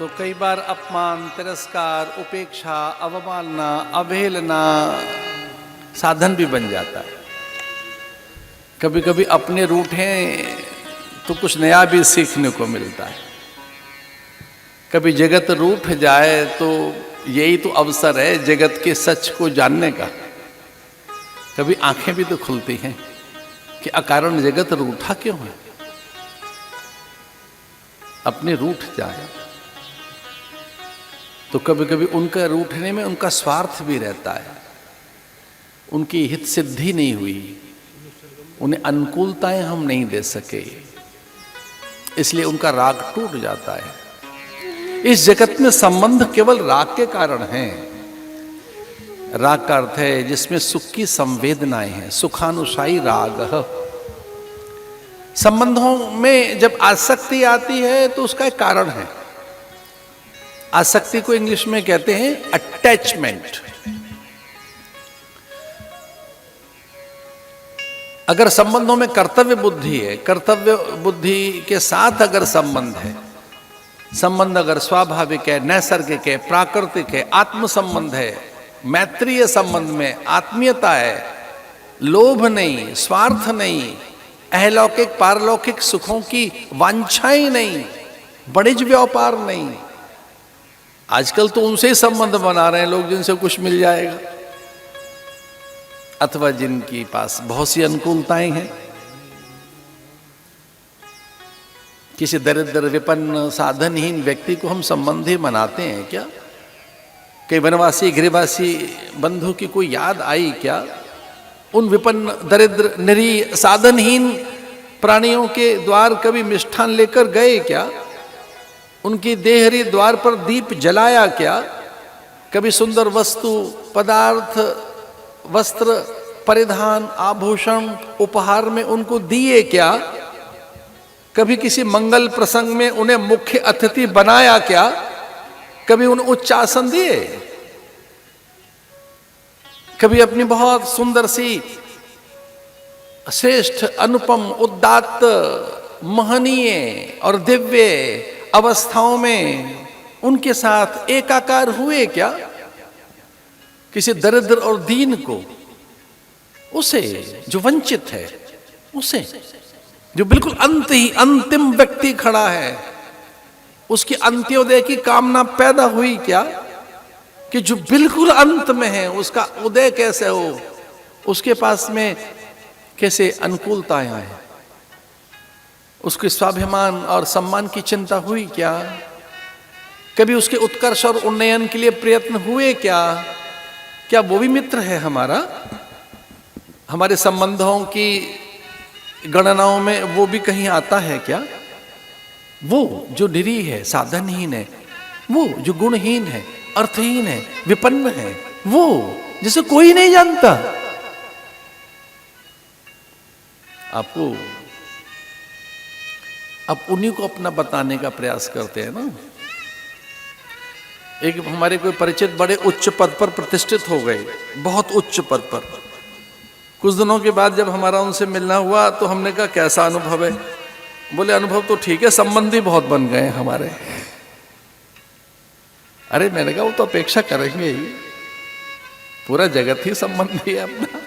तो कई बार अपमान, तिरस्कार, उपेक्षा, अवमानना, अवहेलना साधन भी बन जाता है। कभी कभी अपने रूठें तो कुछ नया भी सीखने को मिलता है। कभी जगत रूठ जाए तो यही तो अवसर है जगत के सच को जानने का। कभी आंखें भी तो खुलती हैं कि अकारण जगत रूठा क्यों है। अपने रूठ जाए तो कभी कभी उनका रूठने में उनका स्वार्थ भी रहता है। उनकी हित सिद्धि नहीं हुई, उन्हें अनुकूलताएं हम नहीं दे सके, इसलिए उनका राग टूट जाता है। इस जगत में संबंध केवल राग के कारण हैं। राग का अर्थ है जिसमें सुख की संवेदनाएं हैं, सुखानुसायी राग। संबंधों में जब आसक्ति आती है तो उसका एक कारण है। आसक्ति को इंग्लिश में कहते हैं अटैचमेंट। अगर संबंधों में कर्तव्य बुद्धि है, कर्तव्य बुद्धि के साथ अगर संबंध है, संबंध अगर स्वाभाविक है, नैसर्गिक है, प्राकृतिक है, आत्म संबंध है, मैत्रीय संबंध में आत्मीयता है, लोभ नहीं, स्वार्थ नहीं, अहलौकिक पारलौकिक सुखों की वांछाएं नहीं, वाणिज्य व्यापार नहीं। आजकल तो उनसे ही संबंध बना रहे हैं लोग जिनसे कुछ मिल जाएगा, अथवा जिनकी पास बहुत सी अनुकूलताएं हैं। किसी दरिद्र विपन्न साधनहीन व्यक्ति को हम संबंधी मनाते हैं क्या? कई वनवासी गृहवासी बंधु की कोई याद आई क्या? उन विपन्न दरिद्र निरीह साधनहीन प्राणियों के द्वार कभी मिष्ठान लेकर गए क्या? उनकी देहरी द्वार पर दीप जलाया क्या? कभी सुंदर वस्तु, पदार्थ, वस्त्र, परिधान, आभूषण उपहार में उनको दिए क्या? कभी किसी मंगल प्रसंग में उन्हें मुख्य अतिथि बनाया क्या? कभी उन्हें उच्च आसन दिए? कभी अपनी बहुत सुंदर सी श्रेष्ठ, अनुपम, उदात्त, महनीय और दिव्य अवस्थाओं में उनके साथ एकाकार हुए क्या? किसी दरिद्र और दीन को, उसे जो वंचित है, उसे जो बिल्कुल अंतिम व्यक्ति खड़ा है, उसकी अंत्योदय की कामना पैदा हुई क्या? कि जो बिल्कुल अंत में है उसका उदय कैसे हो, उसके पास में कैसे अनुकूलताएं आए, उसके स्वाभिमान और सम्मान की चिंता हुई क्या? कभी उसके उत्कर्ष और उन्नयन के लिए प्रयत्न हुए क्या? क्या वो भी मित्र है हमारा? हमारे संबंधों की गणनाओं में वो भी कहीं आता है क्या? वो जो निरीह है, साधनहीन है, वो जो गुणहीन है, अर्थहीन है, विपन्न है, वो जिसे कोई नहीं जानता, आपको अब उन्हीं को अपना बताने का प्रयास करते हैं ना। एक हमारे कोई परिचित बड़े उच्च पद पर प्रतिष्ठित हो गए, बहुत उच्च पद पर। कुछ दिनों के बाद जब हमारा उनसे मिलना हुआ तो हमने कहा कैसा अनुभव है? बोले अनुभव तो ठीक है, संबंधी बहुत बन गए हमारे। अरे मैंने कहा वो तो अपेक्षा करेंगे ही, पूरा जगत ही संबंधी है अपना,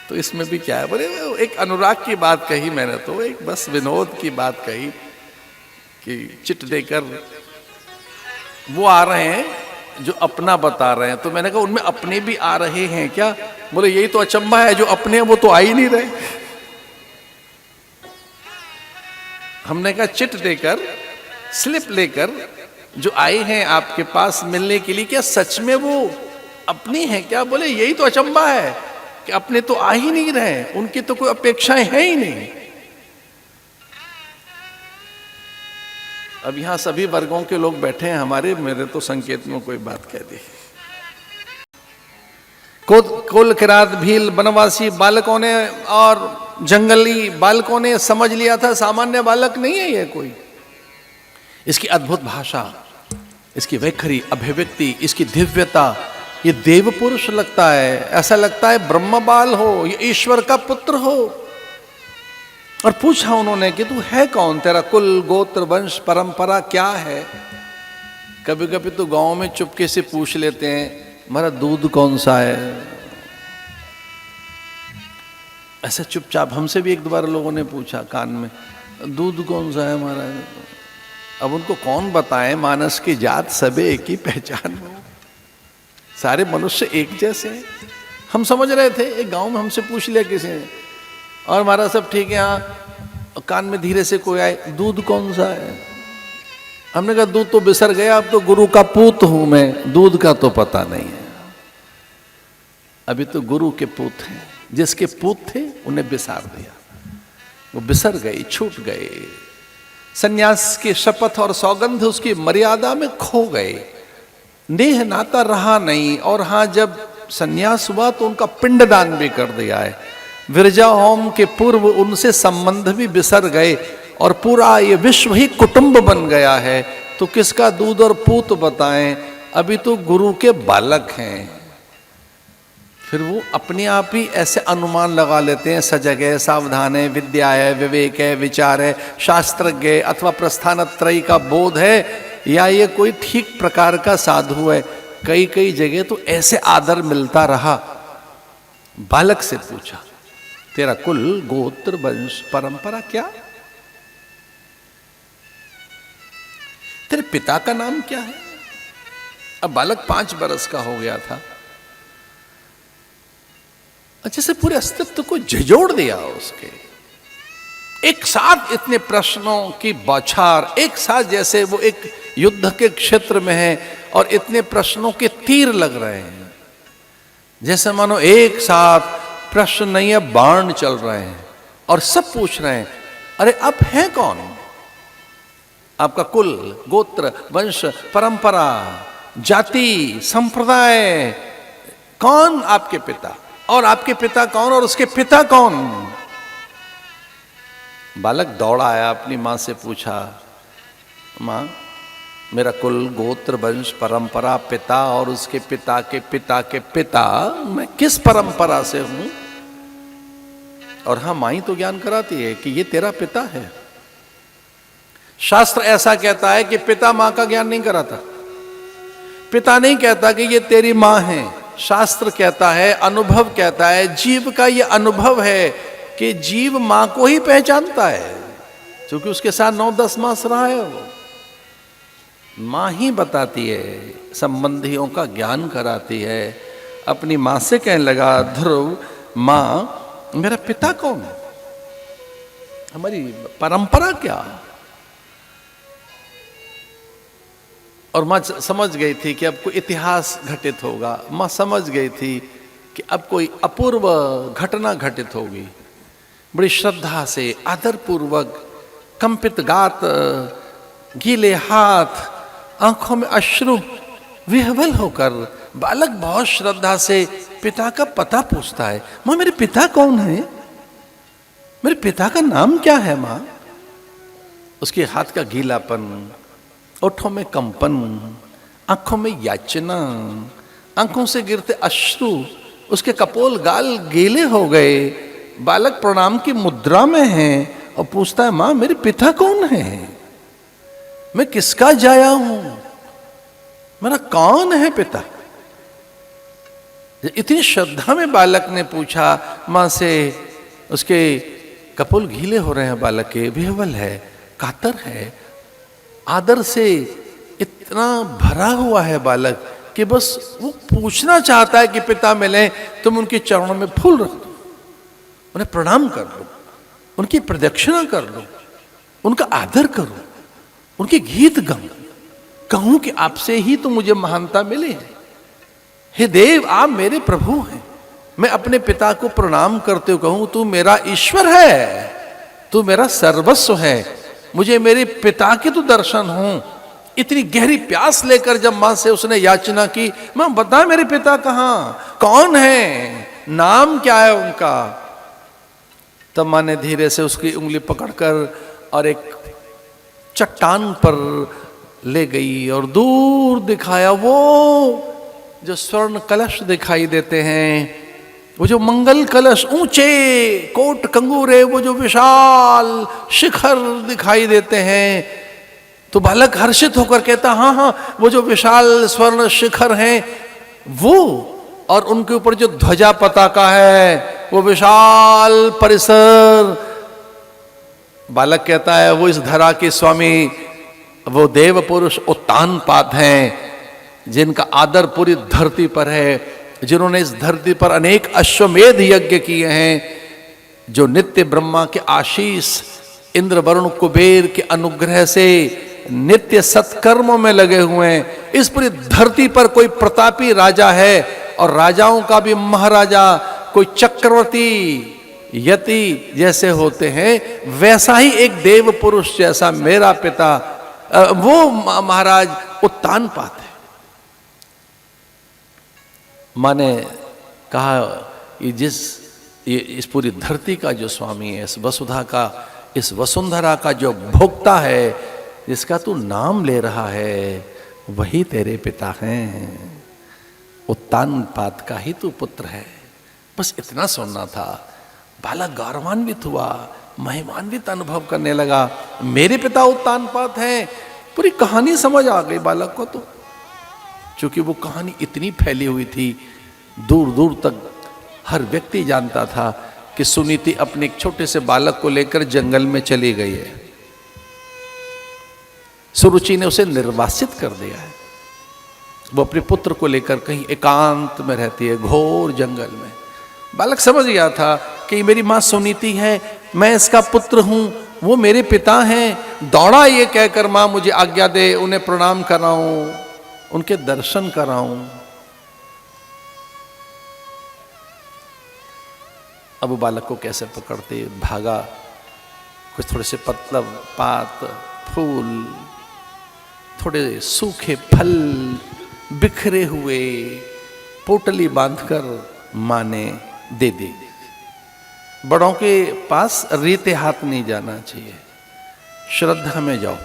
तो इसमें भी क्या है? बोले एक अनुराग की बात कही मैंने, तो एक बस विनोद की बात कही कि चिट देकर वो आ रहे हैं जो अपना बता रहे हैं। तो मैंने कहा उनमें अपने भी आ रहे हैं क्या? बोले यही तो अचंभा है, जो अपने हैं वो तो आ ही नहीं रहे। हमने कहा चिट देकर, स्लिप लेकर जो आए हैं आपके पास मिलने के लिए, क्या सच में वो अपनी है क्या? बोले यही तो अचंभा है कि अपने तो आ ही नहीं रहे, उनकी तो कोई अपेक्षाएं हैं ही नहीं। अब यहां सभी वर्गों के लोग बैठे हैं हमारे, मेरे तो संकेत में कोई बात कह दी। कुल किरात भील बनवासी बालकों ने और जंगली बालकों ने समझ लिया था सामान्य बालक नहीं है ये कोई। इसकी अद्भुत भाषा, इसकी वैखरी अभिव्यक्ति, इसकी दिव्यता, ये देव पुरुष लगता है, ऐसा लगता है ब्रह्म बाल हो, ये ईश्वर का पुत्र हो। और पूछा उन्होंने कि तू है कौन, तेरा कुल गोत्र वंश परंपरा क्या है? कभी कभी तो गांव में चुपके से पूछ लेते हैं, हमारा दूध कौन सा है। ऐसे चुपचाप हमसे भी एक दो बार लोगों ने पूछा कान में, दूध कौन सा है हमारा। अब उनको कौन बताए, मानस की जात सबे एक ही पहचान, सारे मनुष्य एक जैसे हैं। हम समझ रहे थे एक गांव में हमसे पूछ लिया किसी ने, और हमारा सब ठीक है। यहाँ कान में धीरे से कोई आए, दूध कौन सा है। हमने कहा दूध तो बिसर गया, अब तो गुरु का पूत हूं मैं, दूध का तो पता नहीं है। अभी तो गुरु के पूत हैं, जिसके पूत थे उन्हें बिसार दिया, वो बिसर गए, छूट गए। सन्यास की शपथ और सौगंध उसकी मर्यादा में खो गए, नेह नाता रहा नहीं। और हाँ, जब सन्यास हुआ तो उनका पिंडदान भी कर दिया है। विरजा होम के पूर्व उनसे संबंध भी बिसर गए और पूरा ये विश्व ही कुटुंब बन गया है। तो किसका दूध और पूत बताएं, अभी तो गुरु के बालक हैं। फिर वो अपने आप ही ऐसे अनुमान लगा लेते हैं, सजग है, सावधान है, विद्या है, विवेक है, विचार है, शास्त्रज्ञ है, अथवा प्रस्थानत्रयी का बोध है, या ये कोई ठीक प्रकार का साधु है। कई कई जगह तो ऐसे आदर मिलता रहा। बालक से पूछा, तेरा कुल, गोत्र, वंश, परंपरा क्या, तेरे पिता का नाम क्या है। अब बालक 5 बरस का हो गया था। अच्छे से पूरे अस्तित्व को झिझोड़ दिया उसके। एक साथ इतने प्रश्नों की बौछार, एक साथ जैसे वो एक युद्ध के क्षेत्र में है और इतने प्रश्नों के तीर लग रहे हैं, जैसे मानो एक साथ प्रश्न नहीं है, बाण चल रहे हैं। और सब पूछ रहे हैं, अरे आप हैं कौन, आपका कुल, गोत्र, वंश, परंपरा, जाति, संप्रदाय, कौन आपके पिता, और आपके पिता कौन, और उसके पिता कौन। बालक दौड़ा आया, अपनी मां से पूछा, मां मेरा कुल, गोत्र, वंश, परंपरा, पिता और उसके पिता के पिता के पिता, मैं किस परंपरा से हूं। और हाँ, मां ही तो ज्ञान कराती है कि ये तेरा पिता है। शास्त्र ऐसा कहता है कि पिता मां का ज्ञान नहीं कराता। पिता नहीं कहता कि ये तेरी मां है। शास्त्र कहता है, अनुभव कहता है, जीव का ये अनुभव है कि जीव मां को ही पहचानता है, क्योंकि उसके साथ 9-10 मास रहा है। वो मां ही बताती है, संबंधियों का ज्ञान कराती है। अपनी मां से कहने लगा, ध्रुव मां मेरा पिता कौन है, हमारी परंपरा क्या। और मां समझ गई थी कि अब कोई इतिहास घटित होगा। मां समझ गई थी कि अब कोई अपूर्व घटना घटित होगी। बड़ी श्रद्धा से, आदरपूर्वक, कंपित गात, गीले हाथ, आंखों में अश्रु विह्वल होकर बालक बहुत श्रद्धा से पिता का पता पूछता है। मां मेरे पिता कौन है, मेरे पिता का नाम क्या है मां। उसके हाथ का गीलापन, ओठों में कंपन, आंखों में याचना, आंखों से गिरते अश्रु, उसके कपोल गाल गीले हो गए। बालक प्रणाम की मुद्रा में है और पूछता है, मां मेरे पिता कौन है, मैं किसका जाया हूं, मेरा कौन है पिता। इतनी श्रद्धा में बालक ने पूछा मां से। उसके कपोल गीले हो रहे हैं, बालक के विह्वल है, कातर है, आदर से इतना भरा हुआ है बालक कि बस वो पूछना चाहता है कि पिता मिले, तुम उनके चरणों में फूल रख दो, उन्हें प्रणाम कर लो, उनकी प्रदक्षिणा कर लो, उनका आदर करो, उनके गीत गाऊं, कहूं कि आपसे ही तो मुझे महानता मिली है। हे देव, आप मेरे प्रभु हैं। मैं अपने पिता को प्रणाम करते हुए कहूं, तू मेरा ईश्वर है, तू मेरा सर्वस्व है, मुझे मेरे पिता के तो दर्शन हो। इतनी गहरी प्यास लेकर जब मां से उसने याचना की, मां बता मेरे पिता कहां, कौन है, नाम क्या है उनका। तब मां ने धीरे से उसकी उंगली पकड़कर और एक चट्टान पर ले गई और दूर दिखाया वो जो स्वर्ण कलश दिखाई देते हैं, वो जो मंगल कलश, ऊंचे कोट कंगूरे, वो जो विशाल शिखर दिखाई देते हैं, तो बालक हर्षित होकर कहता, हाँ हाँ, वो जो विशाल स्वर्ण शिखर हैं वो, और उनके ऊपर जो ध्वजा पताका है, वो विशाल परिसर। बालक कहता है, वो इस धरा के स्वामी, वो देव पुरुष उत्तानपाद हैं, जिनका आदर पूरी धरती पर है, जिन्होंने इस धरती पर अनेक अश्वमेध यज्ञ किए हैं, जो नित्य ब्रह्मा के आशीष, इंद्र वरुण कुबेर के अनुग्रह से नित्य सत्कर्मों में लगे हुए हैं। इस पूरी धरती पर कोई प्रतापी राजा है, और राजाओं का भी महाराजा कोई चक्रवर्ती यति जैसे होते हैं, वैसा ही एक देव पुरुष जैसा मेरा पिता, वो महाराज उत्तानपाद है। माने कहा, ये इस पूरी धरती का जो स्वामी है, इस वसुधा का, इस वसुंधरा का जो भोक्ता है, जिसका तू नाम ले रहा है, वही तेरे पिता हैं। उत्तानपाद का ही तू पुत्र है। बस इतना सुनना था। बालक गौरवान्वित हुआ, महिमान्वित अनुभव करने लगा, मेरे पिता उत्तानपाद हैं। पूरी कहानी समझ आ गई बालक को। तो चूंकि वो कहानी इतनी फैली हुई थी, दूर दूर तक हर व्यक्ति जानता था कि सुनीति अपने एक छोटे से बालक को लेकर जंगल में चली गई है। सुरुचि ने उसे निर्वासित कर दिया है। वो अपने पुत्र को लेकर कहीं एकांत में रहती है, घोर जंगल में। बालक समझ गया था कि मेरी माँ सुनीति है, मैं इसका पुत्र हूं, वो मेरे पिता हैं। दौड़ा ये कहकर, माँ मुझे आज्ञा दे, उन्हें प्रणाम कराऊं, उनके दर्शन कराऊं। अब वो बालक को कैसे पकड़ते, भागा। कुछ थोड़े से पतला पात, फूल, थोड़े सूखे फल बिखरे हुए पोटली बांधकर माँ ने दे दी। बड़ों के पास रेते हाथ नहीं जाना चाहिए, श्रद्धा में जाओ,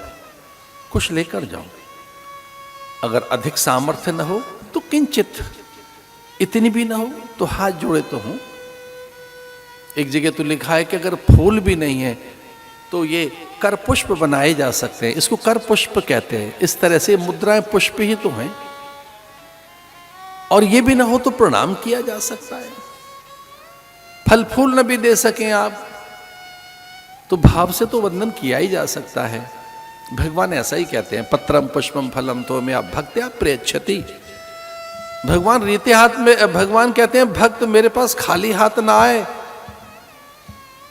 कुछ लेकर जाओ। अगर अधिक सामर्थ्य न हो तो किंचित, इतनी भी ना हो तो हाथ जोड़े तो हूं। एक जगह तो लिखा है कि अगर फूल भी नहीं है तो ये कर पुष्प बनाए जा सकते हैं, इसको कर पुष्प कहते हैं। इस तरह से मुद्राएं पुष्प ही तो हैं। और ये भी ना हो तो प्रणाम किया जा सकता है। फल फूल न भी दे सकें आप तो भाव से तो वंदन किया ही जा सकता है। भगवान ऐसा ही कहते हैं, पत्रम पुष्पम फलम तो में भक्त्या प्रयच्छति। भगवान रीते हाथ में, भगवान कहते हैं भक्त मेरे पास खाली हाथ ना आए,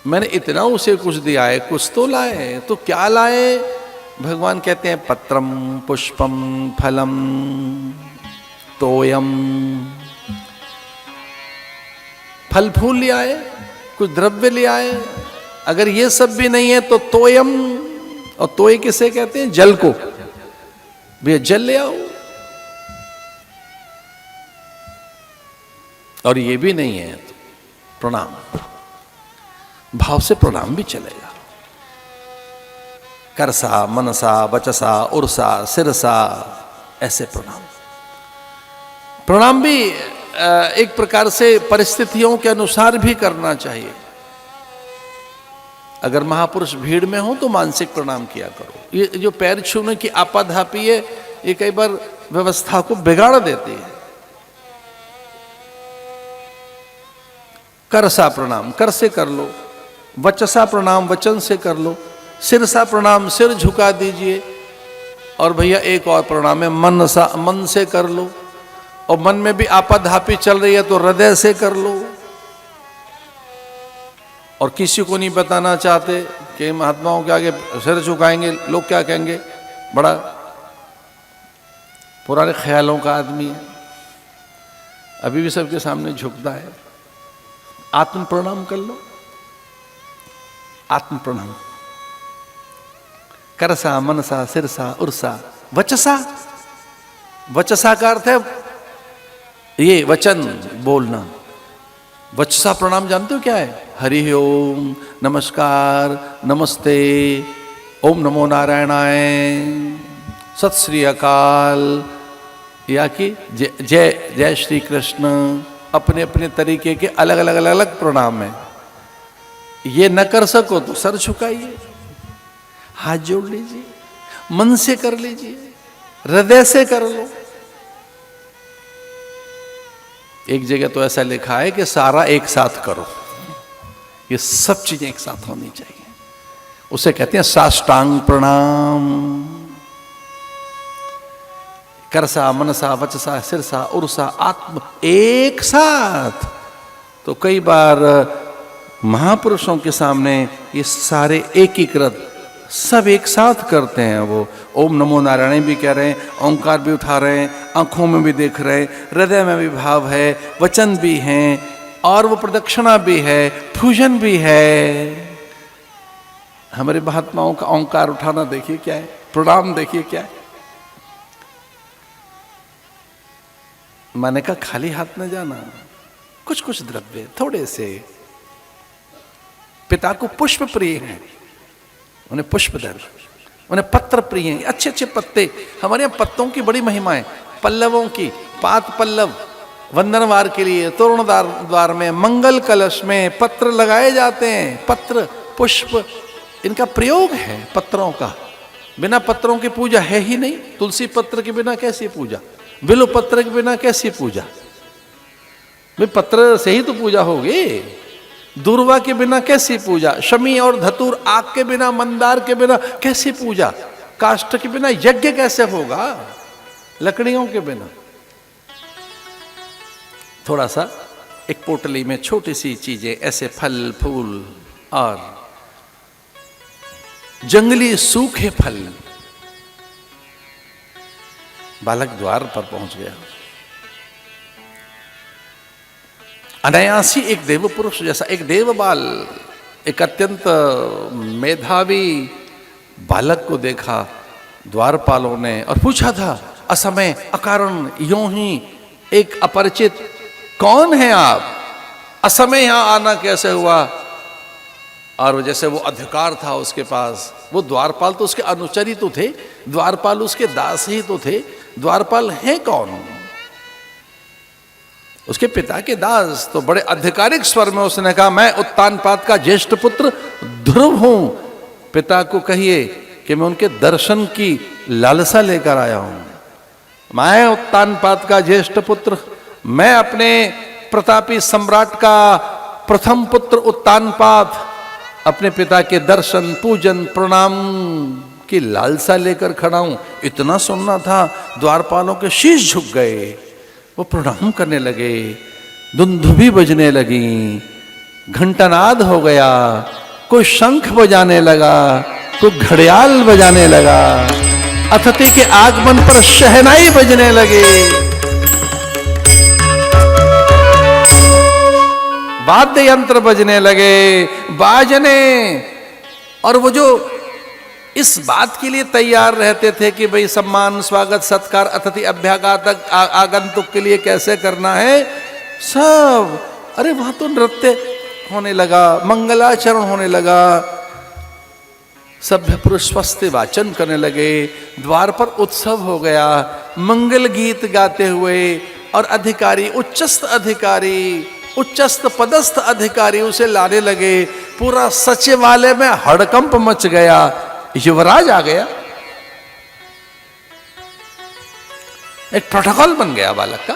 मैंने इतना उसे कुछ दिया है, कुछ तो लाए। तो क्या लाए? भगवान कहते हैं पत्रम पुष्पम फलम तोयम। फल फूल ले आए, कुछ द्रव्य ले आए। अगर ये सब भी नहीं है तो तोयम, और तोय किसे कहते हैं? जल को। भैया जल ले आओ। और ये भी नहीं है तो प्रणाम, भाव से प्रणाम भी चलेगा। करसा, मनसा, वचसा, उर्सा, सिरसा, ऐसे प्रणाम। प्रणाम भी एक प्रकार से परिस्थितियों के अनुसार भी करना चाहिए। अगर महापुरुष भीड़ में हो तो मानसिक प्रणाम किया करो। ये जो पैर छूने की आपाधापी है, ये कई बार व्यवस्था को बिगाड़ देती है। करसा प्रणाम कर से कर लो, वचसा प्रणाम वचन से कर लो, सिरसा प्रणाम सिर झुका दीजिए। और भैया एक और प्रणाम है मनसा, मन से कर लो। और मन में भी आपाधापी चल रही है तो हृदय से कर लो। और किसी को नहीं बताना चाहते कि महात्माओं के आगे सिर झुकाएंगे, लोग क्या कहेंगे, बड़ा पुराने ख्यालों का आदमी है, अभी भी सबके सामने झुकता है। आत्म प्रणाम कर लो, आत्म प्रणाम। करसा, मनसा, सिरसा, उर्सा, वचसा। वचसा का अर्थ है ये वचन बोलना। वचसा प्रणाम जानते हो क्या है? हरि ओम, नमस्कार, नमस्ते, ओम नमो नारायणाय, सत श्री अकाल, या कि जय जय श्री कृष्ण। अपने अपने तरीके के अलग अलग अलग अलग प्रणाम है। ये न कर सको तो सर झुकाइए, हाथ जोड़ लीजिए, मन से कर लीजिए, हृदय से कर लो। एक जगह तो ऐसा लिखा है कि सारा एक साथ करो, ये सब चीजें एक साथ होनी चाहिए। उसे कहते हैं साष्टांग प्रणाम। करसा, मनसा, वचसा, सिरसा, उर्सा, आत्म एक साथ। तो कई बार महापुरुषों के सामने ये सारे एकीकृत सब एक साथ करते हैं। वो ओम नमो नारायण भी कह रहे हैं, ओंकार भी उठा रहे हैं, आंखों में भी देख रहे हैं, हृदय में भी भाव है, वचन भी हैं, और वो प्रदक्षिणा भी है, पूजन भी है। हमारे महात्माओं का ओंकार उठाना देखिए क्या है, प्रणाम देखिए क्या है। मैंने कहा खाली हाथ न जाना, कुछ कुछ द्रव्य थोड़े से। पिता को पुष्प प्रिय हैं, उन्हें पुष्प दर, उन्हें पत्र प्रिय हैं, अच्छे अच्छे पत्ते। हमारे यहाँ पत्तों की बड़ी महिमा है, पल्लवों की, पात पल्लव वंदनवार के लिए तोरण द्वार में, मंगल कलश में पत्र लगाए जाते हैं। पत्र, पुष्प, इनका प्रयोग है पत्रों का। बिना पत्रों की पूजा है ही नहीं। तुलसी पत्र के बिना कैसी पूजा, बिल्व पत्र के बिना कैसी पूजा? भाई पत्र से ही तो पूजा होगी। दूर्वा के बिना कैसी पूजा? शमी और धतूर, आग के बिना, मंदार के बिना कैसी पूजा? काष्ठ के बिना यज्ञ कैसे होगा? लकड़ियों के बिना। थोड़ा सा एक पोटली में छोटी सी चीजें, ऐसे फल फूल और जंगली सूखे फल। बालक द्वार पर पहुंच गया। अनायासी एक देव पुरुष जैसा, एक देव बाल, एक अत्यंत मेधावी बालक को देखा द्वारपालों ने और पूछा था असमय अकारण यूं ही एक अपरिचित, कौन है आप? असमय यहां आना कैसे हुआ? और जैसे वो अधिकार था उसके पास, वो द्वारपाल तो उसके अनुचरी तो थे, द्वारपाल उसके दास ही तो थे। द्वारपाल हैं कौन? उसके पिता के दास। तो बड़े आधिकारिक स्वर में उसने कहा, मैं उत्तानपाद का ज्येष्ठ पुत्र ध्रुव हूं। पिता को कहिए कि मैं उनके दर्शन की लालसा लेकर आया हूं। मैं उत्तानपाद का ज्येष्ठ पुत्र, मैं अपने प्रतापी सम्राट का प्रथम पुत्र उत्तानपाद, अपने पिता के दर्शन, पूजन, प्रणाम की लालसा लेकर खड़ा हूं। इतना सुनना था, द्वारपालों के शीश झुक गए। वो प्रणाम करने लगे, दुंदुभी बजने लगी, घंटानाद हो गया, कोई शंख बजाने लगा, कोई घड़ियाल बजाने लगा, अतिथि के आगमन पर शहनाई बजने लगे, वाद्य यंत्र बजने लगे, बाजने। और वो जो इस बात के लिए तैयार रहते थे कि भाई सम्मान, स्वागत, सत्कार, अतिथि अभ्यागत आगंतुक के लिए कैसे करना है, सब। अरे वहां तो नृत्य होने लगा, मंगलाचरण होने लगा, सभ्य पुरुष स्वस्ति वाचन करने लगे, द्वार पर उत्सव हो गया, मंगल गीत गाते हुए। और अधिकारी, उच्चस्थ अधिकारी, उच्चस्थ पदस्थ अधिकारी उसे लाने लगे। पूरा सचिवालय में हड़कंप मच गया। युवराज आ गया, एक प्रोटोकॉल बन गया बालक का,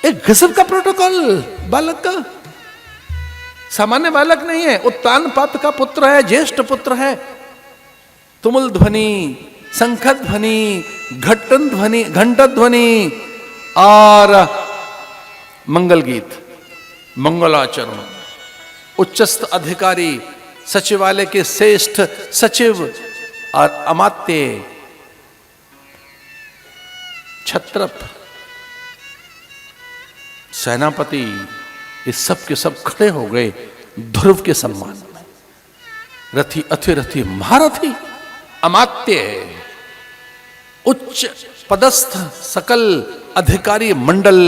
एक गजब का प्रोटोकॉल बालक का। सामान्य बालक नहीं है, उत्तानपाद का पुत्र है, ज्येष्ठ पुत्र है। तुमुल ध्वनि, शंख ध्वनि, घंटन ध्वनि, घंट ध्वनि और मंगल गीत, मंगलाचरण। उच्चस्थ अधिकारी, सचिवालय के श्रेष्ठ सचिव और अमात्य, छत्रप, सेनापति, ये सब के सब खड़े हो गए ध्रुव के सम्मान में। रथी, अथिरथी, महारथी, अमात्य, उच्च पदस्थ सकल अधिकारी मंडल।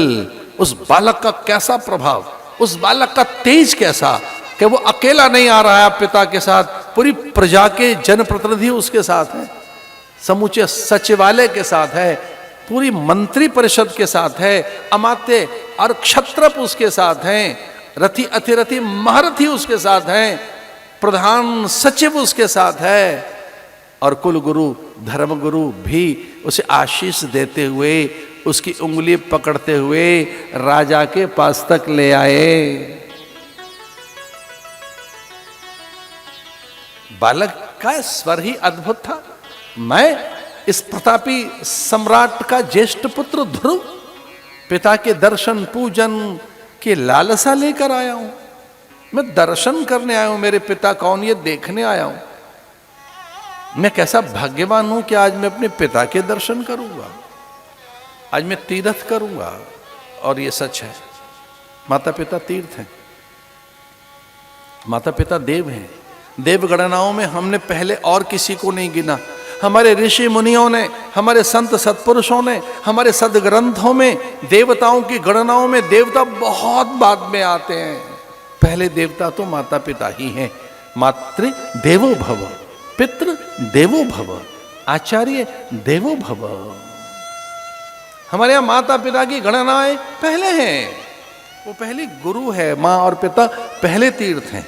उस बालक का कैसा प्रभाव, उस बालक का तेज कैसा कि वो अकेला नहीं आ रहा है पिता के साथ, पूरी प्रजा के जनप्रतिनिधि उसके साथ हैं, समूचे सचिवालय के साथ है, पूरी मंत्री परिषद के साथ है, अमात्य और क्षत्रप उसके साथ हैं, रथी, अतिरथी, महारथी उसके साथ हैं, प्रधान सचिव उसके साथ है, और कुल गुरु धर्म गुरु भी उसे आशीष देते हुए उसकी उंगली पकड़ते हुए राजा के पास तक ले आए। बालक का स्वर ही अद्भुत था। मैं इस प्रतापी सम्राट का ज्येष्ठ पुत्र ध्रुव पिता के दर्शन पूजन की लालसा लेकर आया हूं। मैं दर्शन करने आया हूं, मेरे पिता कौन ये देखने आया हूं। मैं कैसा भाग्यवान हूं कि आज मैं अपने पिता के दर्शन करूंगा, आज मैं तीर्थ करूंगा। और ये सच है, माता पिता तीर्थ हैं, माता पिता देव हैं। देव गणनाओं में हमने पहले और किसी को नहीं गिना। हमारे ऋषि मुनियों ने, हमारे संत सत्पुरुषों ने, हमारे सदग्रंथों में देवताओं की गणनाओं में देवता बहुत बाद में आते हैं। पहले देवता तो माता पिता ही हैं। मातृ देवो भव, पितृ देवो भव, आचार्य देवो भव। हमारे यहां माता पिता की गणनाएं पहले हैं। वो पहले गुरु है, मां और पिता पहले तीर्थ हैं।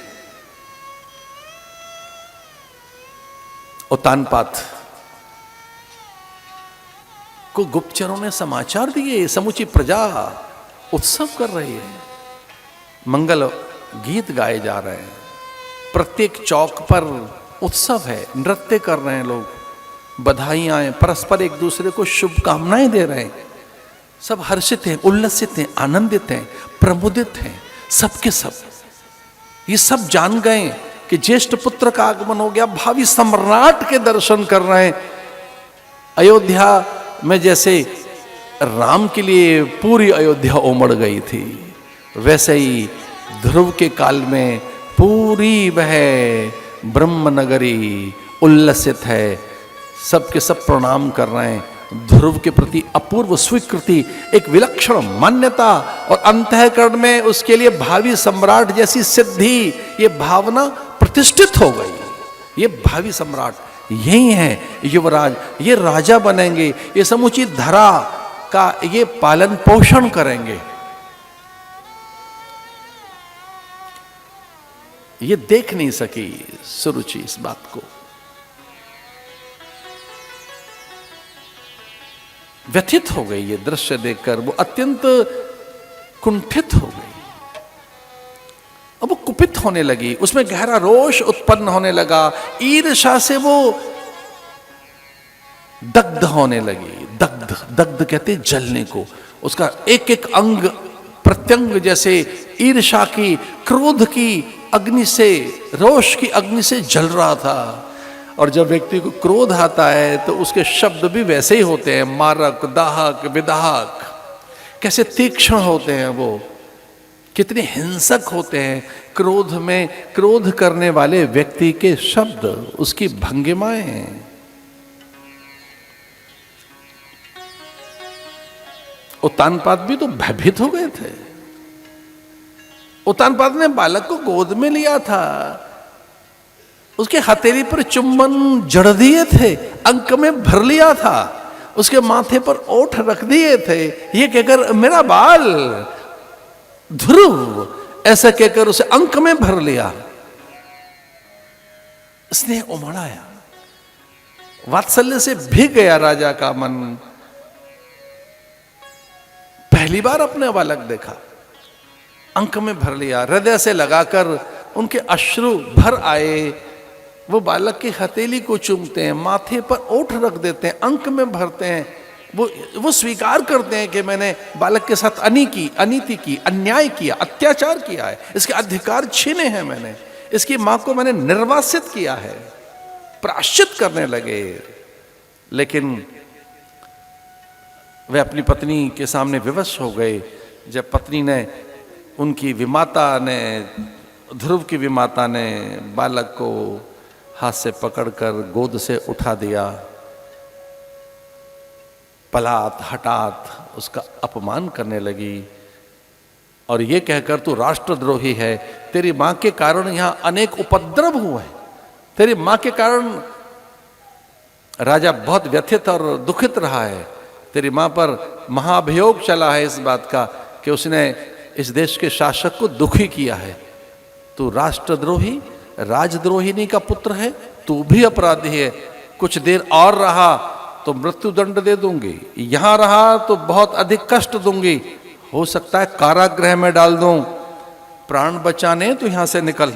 उत्तानपाद को गुप्तचरों ने समाचार दिए, समूची प्रजा उत्सव कर रही है, मंगल गीत गाए जा रहे हैं, प्रत्येक चौक पर उत्सव है, नृत्य कर रहे हैं लोग, बधाइयां, परस्पर एक दूसरे को शुभकामनाएं दे रहे हैं। सब हर्षित हैं, उल्लसित हैं, आनंदित हैं, प्रमुदित हैं, सबके सब। ये सब जान गए कि ज्येष्ठ पुत्र का आगमन हो गया, भावी सम्राट के दर्शन कर रहे हैं। अयोध्या में जैसे राम के लिए पूरी अयोध्या उमड़ गई थी, वैसे ही ध्रुव के काल में पूरी वह ब्रह्म नगरी उल्लसित है। सबके सब प्रणाम कर रहे हैं। ध्रुव के प्रति अपूर्व स्वीकृति, एक विलक्षण मान्यता और अंतःकरण में उसके लिए भावी सम्राट जैसी सिद्धि, ये भावना प्रतिष्ठित हो गई। ये भावी सम्राट यही है, युवराज, ये राजा बनेंगे, ये समूची धरा का ये पालन पोषण करेंगे। ये देख नहीं सकी सुरुचि इस बात को, व्यथित हो गई। ये दृश्य देखकर वो अत्यंत कुंठित हो गई। अब वो कुपित होने लगी, उसमें गहरा रोष उत्पन्न होने लगा, ईर्ष्या से वो दग्ध होने लगी। दग्ध, दग्ध कहते जलने को। उसका एक एक अंग प्रत्यंग जैसे ईर्ष्या की, क्रोध की अग्नि से, रोष की अग्नि से जल रहा था। और जब व्यक्ति को क्रोध आता है तो उसके शब्द भी वैसे ही होते हैं, मारक, दाहक, विदाहक। कैसे तीक्ष्ण होते हैं वो, कितने हिंसक होते हैं। क्रोध में, क्रोध करने वाले व्यक्ति के शब्द, उसकी भंगिमाएं। उत्तानपाद भी तो भयभीत हो गए थे। उत्तानपाद ने बालक को गोद में लिया था, उसके हथेली पर चुंबन जड़ दिए थे, अंक में भर लिया था, उसके माथे पर ओठ रख दिए थे, ये कहकर मेरा बाल ध्रुव, ऐसा कहकर उसे अंक में भर लिया। स्नेह उमड़ाया, वात्सल्य से भीग गया राजा का मन। पहली बार अपने बालक देखा, अंक में भर लिया, हृदय से लगाकर उनके अश्रु भर आए। वो बालक की हथेली को चूमते हैं, माथे पर ओठ रख देते हैं, अंक में भरते हैं। वो स्वीकार करते हैं कि मैंने बालक के साथ अनीति की, अन्याय किया, अत्याचार किया है, इसके अधिकार छीने हैं मैंने, इसकी मां को मैंने निर्वासित किया है। प्रायश्चित करने लगे। लेकिन वे अपनी पत्नी के सामने विवश हो गए। जब पत्नी ने, उनकी विमाता ने, ध्रुव की विमाता ने बालक को हाथ से पकड़कर गोद से उठा दिया, पलात हठात उसका अपमान करने लगी और ये कहकर तू राष्ट्रद्रोही है, तेरी मां के कारण यहां अनेक उपद्रव हुए हैं, तेरी मां के कारण राजा बहुत व्यथित और दुखित रहा है, तेरी मां पर महाभियोग चला है इस बात का कि उसने इस देश के शासक को दुखी किया है। तू राष्ट्रद्रोही, राजद्रोहिणी का पुत्र है, तू भी अपराधी है। कुछ देर और रहा तो मृत्यु दंड दे दूंगी, यहां रहा तो बहुत अधिक कष्ट दूंगी, हो सकता है कारागृह में डाल दूं, प्राण बचाने तो यहां से निकल।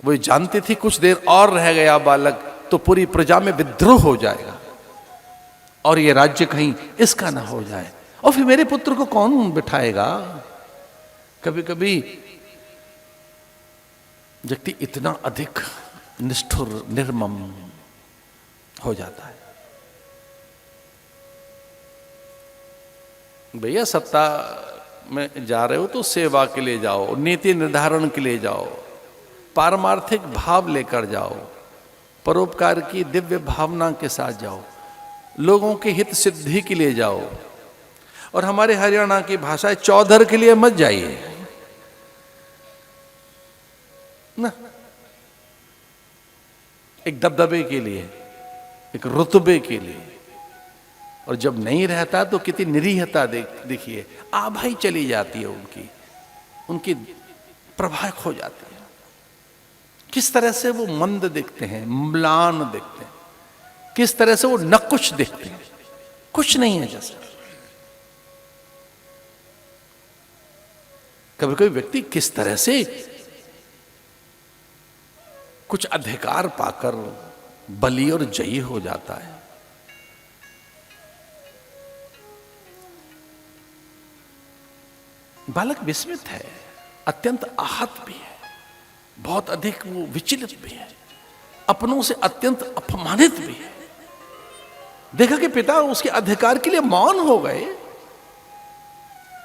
वो जानती थी कुछ देर और रह गया बालक तो पूरी प्रजा में विद्रोह हो जाएगा और ये राज्य कहीं इसका ना हो जाए, और फिर मेरे पुत्र को कौन बिठाएगा। कभी कभी व्यक्ति इतना अधिक निष्ठुर निर्मम हो जाता है। भैया सत्ता में जा रहे हो तो सेवा के लिए जाओ, नीति निर्धारण के लिए जाओ, पारमार्थिक भाव लेकर जाओ, परोपकार की दिव्य भावना के साथ जाओ, लोगों के हित सिद्धि के लिए जाओ। और हमारे हरियाणा की भाषा है चौधर के लिए मत जाइए ना, एक दबदबे के लिए, एक रुतबे के लिए। और जब नहीं रहता तो कितनी निरीहता देखिए, आभाई चली जाती है उनकी प्रभा खो जाती है। किस तरह से वो मंद दिखते हैं, म्लान दिखते हैं, किस तरह से वो नकुच दिखते हैं, कुछ नहीं है जैसा। कभी कोई व्यक्ति किस तरह से कुछ अधिकार पाकर बली और जयी हो जाता है। बालक विस्मित है, अत्यंत आहत भी है, बहुत अधिक वो विचलित भी है, अपनों से अत्यंत अपमानित भी है। देखा कि पिता उसके अधिकार के लिए मौन हो गए।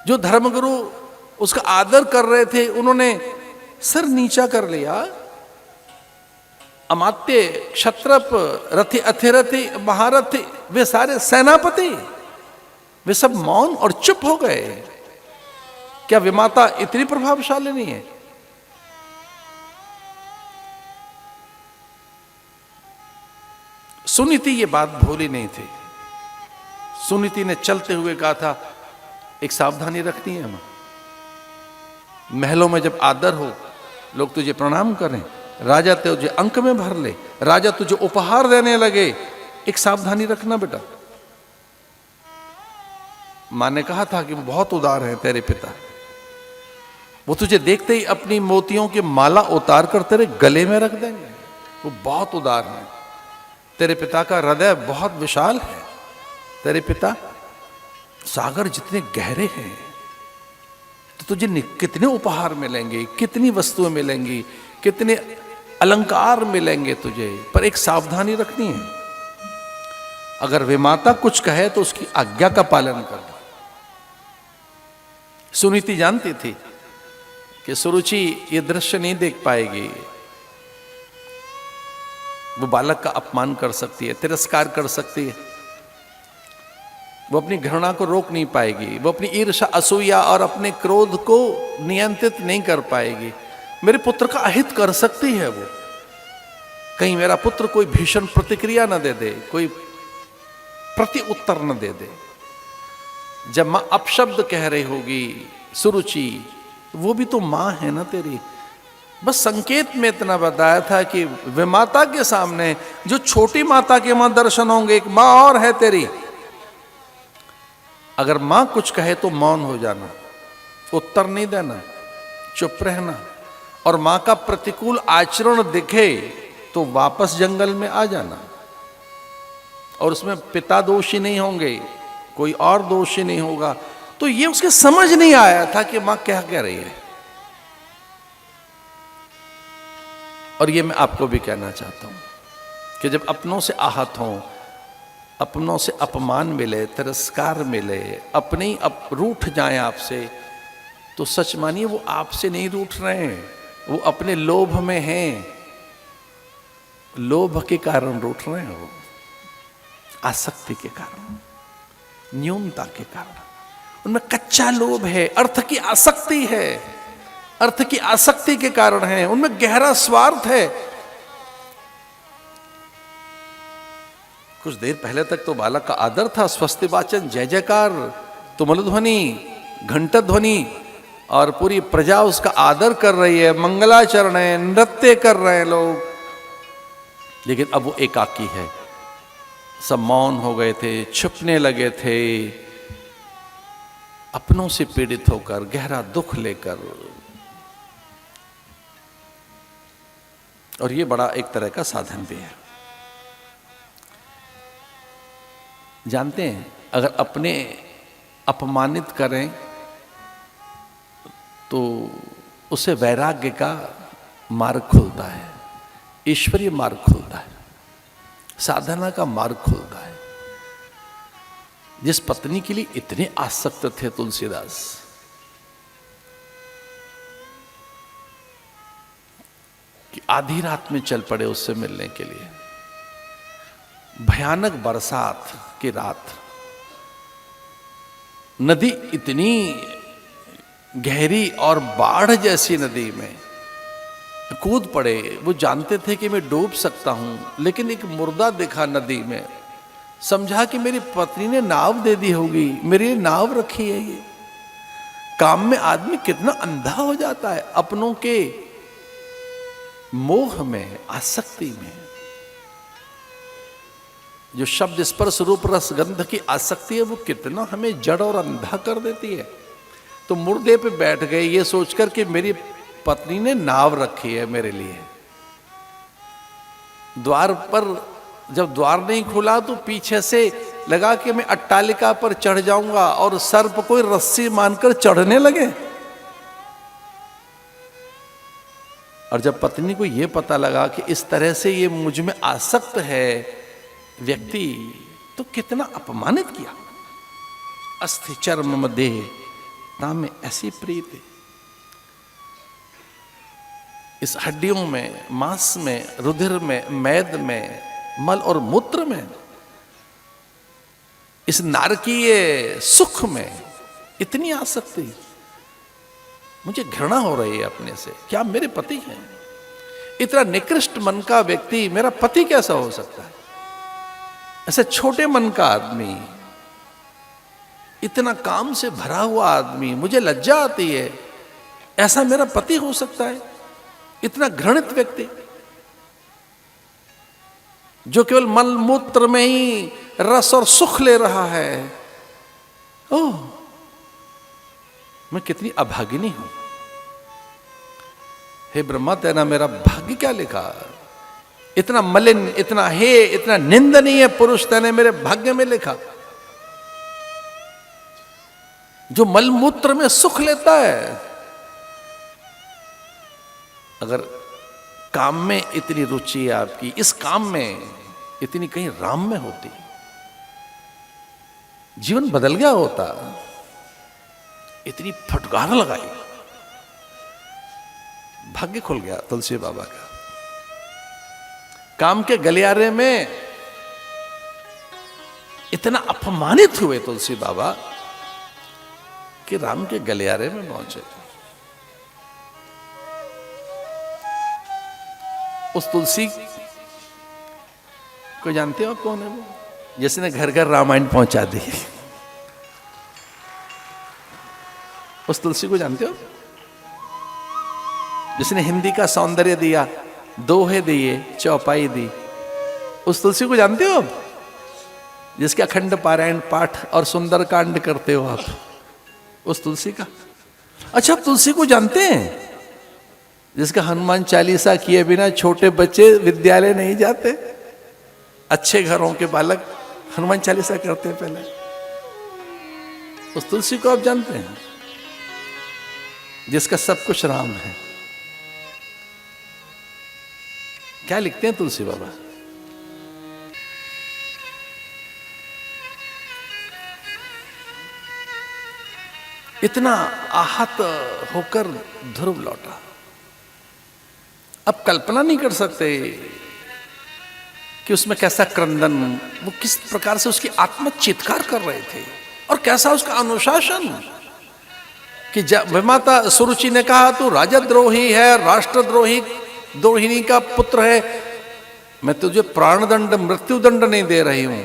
जो धर्मगुरु उसका आदर कर रहे थे उन्होंने सर नीचा कर लिया। अमात्य, क्षत्रप, रथि, अथिरथि, महारथी, वे सारे सेनापति, वे सब मौन और चुप हो गए। क्या विमाता इतनी प्रभावशाली नहीं है? सुनीति ये बात भूली नहीं थी। सुनीति ने चलते हुए कहा था एक सावधानी रखनी है हमें, महलों में जब आदर हो, लोग तुझे प्रणाम करें, राजा तुझे अंक में भर ले, राजा तुझे उपहार देने लगे, एक सावधानी रखना बेटा। मां ने कहा था कि वो बहुत उदार है तेरे पिता, वो तुझे देखते ही अपनी मोतियों की माला उतार कर तेरे गले में रख देंगे, वो बहुत उदार है। तेरे पिता का हृदय बहुत विशाल है, तेरे पिता सागर जितने गहरे हैं, तो तुझे कितने उपहार मिलेंगे, कितनी वस्तुएं मिलेंगी, कितने अलंकार मिलेंगे तुझे, पर एक सावधानी रखनी है, अगर विमाता कुछ कहे तो उसकी आज्ञा का पालन करना। सुनीति जानती थी कि सुरुचि ये दृश्य नहीं देख पाएगी, वो बालक का अपमान कर सकती है, तिरस्कार कर सकती है, वो अपनी घृणा को रोक नहीं पाएगी, वो अपनी ईर्ष्या, असूया और अपने क्रोध को नियंत्रित नहीं कर पाएगी। मेरे पुत्र का अहित कर सकती है वो, कहीं मेरा पुत्र कोई भीषण प्रतिक्रिया न दे दे, कोई प्रति उत्तर न दे दे। जब मां अपशब्द कह रही होगी सुरुचि, वो भी तो मां है ना तेरी। बस संकेत में इतना बताया था कि विमाता के सामने जो छोटी माता के वहां दर्शन होंगे, एक मां और है तेरी, अगर मां कुछ कहे तो मौन हो जाना, उत्तर नहीं देना, चुप रहना, और मां का प्रतिकूल आचरण दिखे तो वापस जंगल में आ जाना। और उसमें पिता दोषी नहीं होंगे, कोई और दोषी नहीं होगा। तो ये उसके समझ नहीं आया था कि मां क्या कह रही है। और ये मैं आपको भी कहना चाहता हूं कि जब अपनों से आहत हों, अपनों से अपमान मिले, तिरस्कार मिले, अपने ही रूठ जाएं आपसे, तो सच मानिए वो आपसे नहीं रूठ रहे हैं, वो अपने लोभ में हैं, लोभ के कारण रूठ रहे हैं, वो आसक्ति के कारण, न्यूनता के कारण, उनमें कच्चा लोभ है, अर्थ की आसक्ति है, अर्थ की आसक्ति के कारण है, उनमें गहरा स्वार्थ है। कुछ देर पहले तक तो बालक का आदर था, स्वस्ति वाचन, जय जयकार, तुमुल ध्वनि, घंटा ध्वनि, और पूरी प्रजा उसका आदर कर रही है, मंगलाचरण है, नृत्य कर रहे हैं लोग। लेकिन अब वो एकाकी है। सब मौन हो गए थे, छुपने लगे थे, अपनों से पीड़ित होकर, गहरा दुख लेकर। और ये बड़ा एक तरह का साधन भी है। जानते हैं, अगर अपने अपमानित करें तो उसे वैराग्य का मार्ग खुलता है, ईश्वरीय मार्ग खुलता है, साधना का मार्ग खुलता है। जिस पत्नी के लिए इतने आसक्त थे तुलसीदास, कि आधी रात में चल पड़े उससे मिलने के लिए। भयानक बरसात की रात, नदी इतनी गहरी और बाढ़ जैसी नदी में कूद पड़े। वो जानते थे कि मैं डूब सकता हूं, लेकिन एक मुर्दा देखा नदी में, समझा कि मेरी पत्नी ने नाव दे दी होगी, मेरे लिए नाव रखी है। ये काम में आदमी कितना अंधा हो जाता है, अपनों के मोह में, आसक्ति में। जो शब्द स्पर्श रूप रस गंध की आसक्ति है, वो कितना हमें जड़ और अंधा कर देती है। तो मुर्दे पे बैठ गए ये सोचकर कि मेरी पत्नी ने नाव रखी है मेरे लिए। द्वार पर जब द्वार नहीं खुला तो पीछे से लगा कि मैं अट्टालिका पर चढ़ जाऊंगा, और सर पर कोई रस्सी मानकर चढ़ने लगे। और जब पत्नी को यह पता लगा कि इस तरह से ये मुझ में आसक्त है व्यक्ति, तो कितना अपमानित किया। अस्थि चर्म देह नाम में ऐसी प्रीति, इस हड्डियों में, मांस में, रुधिर में, मैद में, मल और मूत्र में, इस नारकीय सुख में इतनी आसक्ति। मुझे घृणा हो रही है अपने से, क्या मेरे पति हैं? इतना निकृष्ट मन का व्यक्ति मेरा पति कैसा हो सकता है? ऐसे छोटे मन का आदमी, इतना काम से भरा हुआ आदमी, मुझे लज्जा आती है, ऐसा मेरा पति हो सकता है? इतना घृणित व्यक्ति जो केवल मल मूत्र में ही रस और सुख ले रहा है। ओह, मैं कितनी अभागिनी हूं। हे ब्रह्मा, तेरा मेरा भाग्य क्या लिखा? इतना मलिन, इतना हे, इतना निंदनीय पुरुष तेने मेरे भाग्य में लिखा, जो मलमूत्र में सुख लेता है। अगर काम में इतनी रुचि है आपकी, इस काम में इतनी कहीं राम में होती, जीवन बदल गया होता। इतनी फटकार लगाई, भाग्य खुल गया तुलसी बाबा का। काम के गलियारे में इतना अपमानित हुए तुलसी बाबा कि राम के गलियारे में पहुंचे। उस तुलसी को जानते हो कौन है? वो जिसने घर घर रामायण पहुंचा दी। उस तुलसी को जानते हो? जिसने हिंदी का सौंदर्य दिया, दोहे दिए, चौपाई दी। उस तुलसी को जानते हो? जिसके अखंड पारायण पाठ और सुंदर कांड करते हो आप, उस तुलसी का। अच्छा, आप तुलसी को जानते हैं? जिसका हनुमान चालीसा किए बिना छोटे बच्चे विद्यालय नहीं जाते। अच्छे घरों के बालक हनुमान चालीसा करते हैं पहले। उस तुलसी को आप जानते हैं? जिसका सब कुछ राम है। क्या लिखते हैं तुलसी बाबा? इतना आहत होकर ध्रुव लौटा। अब कल्पना नहीं कर सकते कि उसमें कैसा क्रंदन, वो किस प्रकार से उसकी आत्मा चित्कार कर रहे थे, और कैसा उसका अनुशासन। कि जब विमाता सुरुचि ने कहा तू राजद्रोही है, राष्ट्रद्रोही, द्रोहिणी का पुत्र है, मैं तुझे प्राणदंड, मृत्युदंड नहीं दे रही हूं।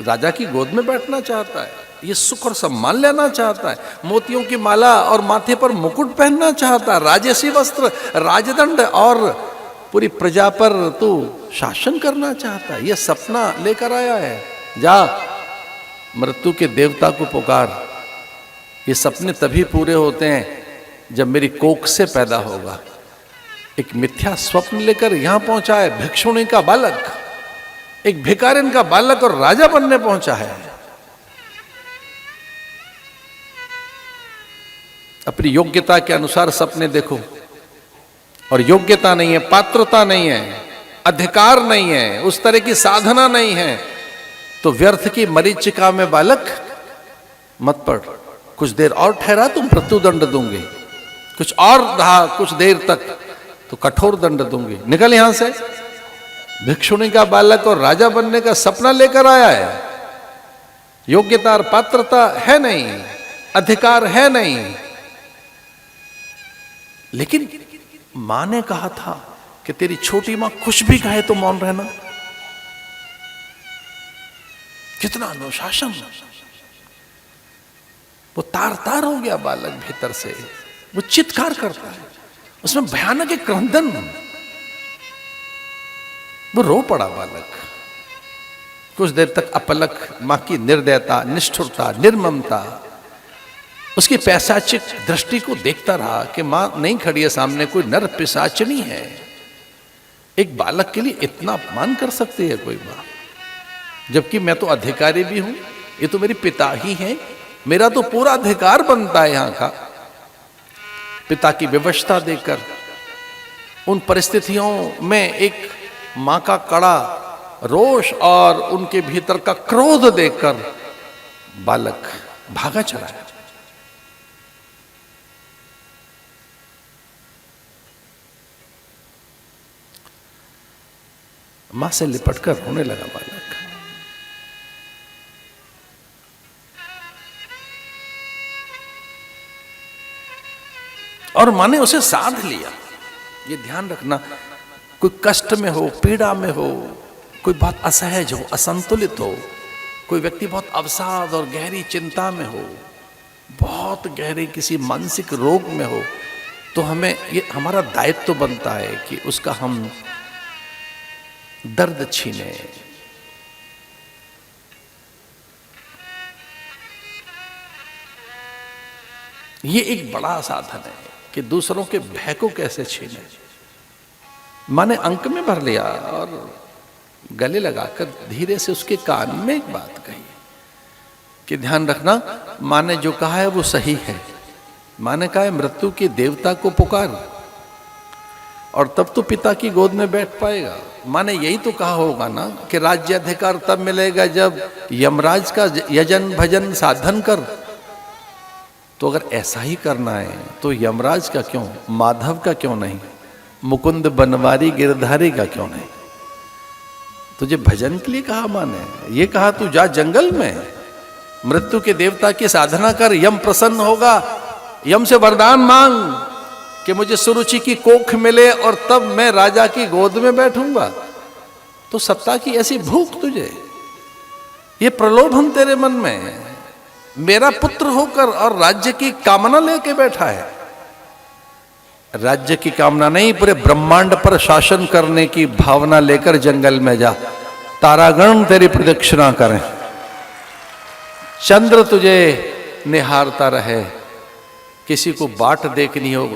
राजा की गोद में बैठना चाहता है, ये सुख और सम्मान लेना चाहता है, मोतियों की माला और माथे पर मुकुट पहनना चाहता है, राजसी वस्त्र, राजदंड और पूरी प्रजा पर तू शासन करना चाहता है। यह सपना लेकर आया है। जा मृत्यु के देवता को पुकार। ये सपने तभी पूरे होते हैं जब मेरी कोख से पैदा होगा। एक मिथ्या स्वप्न लेकर यहां पहुंचा है भिक्षुणी का बालक, एक भिखारिन का बालक और राजा बनने पहुंचा है। अपनी योग्यता के अनुसार सपने देखो, और योग्यता नहीं है, पात्रता नहीं है, अधिकार नहीं है, उस तरह की साधना नहीं है, तो व्यर्थ की मरीचिका में बालक मत पड़। कुछ देर और ठहरा तो मृत्युदंड दूंगी, कुछ और रहा कुछ देर तक तो कठोर दंड दूंगी, निकल यहां से। भिक्षुणी का बालक और राजा बनने का सपना लेकर आया है। योग्यता और पात्रता है नहीं, अधिकार है नहीं। लेकिन मां ने कहा था कि तेरी छोटी मां कुछ भी कहे तो मौन रहना। कितना अनुशासन। वो तार तार हो गया बालक भीतर से, वो चित्कार करता है, उसमें भयानक एक क्रंदन। वो रो पड़ा बालक। कुछ देर तक अपलक मां की निर्दयता, निष्ठुरता, निर्ममता, उसकी पैशाचिक दृष्टि को देखता रहा कि मां नहीं खड़ी है सामने, कोई नर पिशाचनी है। एक बालक के लिए इतना अपमान कर सकती है कोई मां? जबकि मैं तो अधिकारी भी हूं, ये तो मेरे पिता ही हैं, मेरा तो पूरा अधिकार बनता है यहां का। पिता की विवशता देखकर, उन परिस्थितियों में एक मां का कड़ा रोष और उनके भीतर का क्रोध देखकर बालक भागा चला है। मां से लिपटकर रोने लगा बालक। और मां ने उसे साध लिया। ये ध्यान रखना, कोई कष्ट में हो, पीड़ा में हो, कोई बहुत असहज हो, असंतुलित हो, कोई व्यक्ति बहुत अवसाद और गहरी चिंता में हो, बहुत गहरे किसी मानसिक रोग में हो, तो हमें ये हमारा दायित्व तो बनता है कि उसका हम दर्द छीने। ये एक बड़ा साधन है कि दूसरों के भय को कैसे छीने। मां ने अंक में भर लिया और गले लगाकर धीरे से उसके कान में एक बात कही कि ध्यान रखना, मां ने जो कहा है वो सही है। मां ने कहा है मृत्यु के देवता को पुकार, और तब तो पिता की गोद में बैठ पाएगा। मां ने यही तो कहा होगा ना कि राज्य अधिकार तब मिलेगा जब यमराज का यजन भजन साधन कर। तो अगर ऐसा ही करना है तो यमराज का क्यों, माधव का क्यों नहीं, मुकुंद बनवारी गिरधारी का क्यों नहीं? तुझे भजन के लिए कहा मां ने, ये कहा तू जा जंगल में मृत्यु के देवता की साधना कर, यम प्रसन्न होगा, यम से वरदान मांग कि मुझे सुरुचि की कोख मिले और तब मैं राजा की गोद में बैठूंगा। तो सत्ता की ऐसी भूख तुझे, ये प्रलोभन तेरे मन में, मेरा पुत्र होकर और राज्य की कामना लेके बैठा है। राज्य की कामना नहीं, पूरे ब्रह्मांड पर शासन करने की भावना लेकर जंगल में जा। तारागण तेरी प्रदक्षिणा करें, चंद्र तुझे निहारता रहे, किसी को बाट देखनी हो,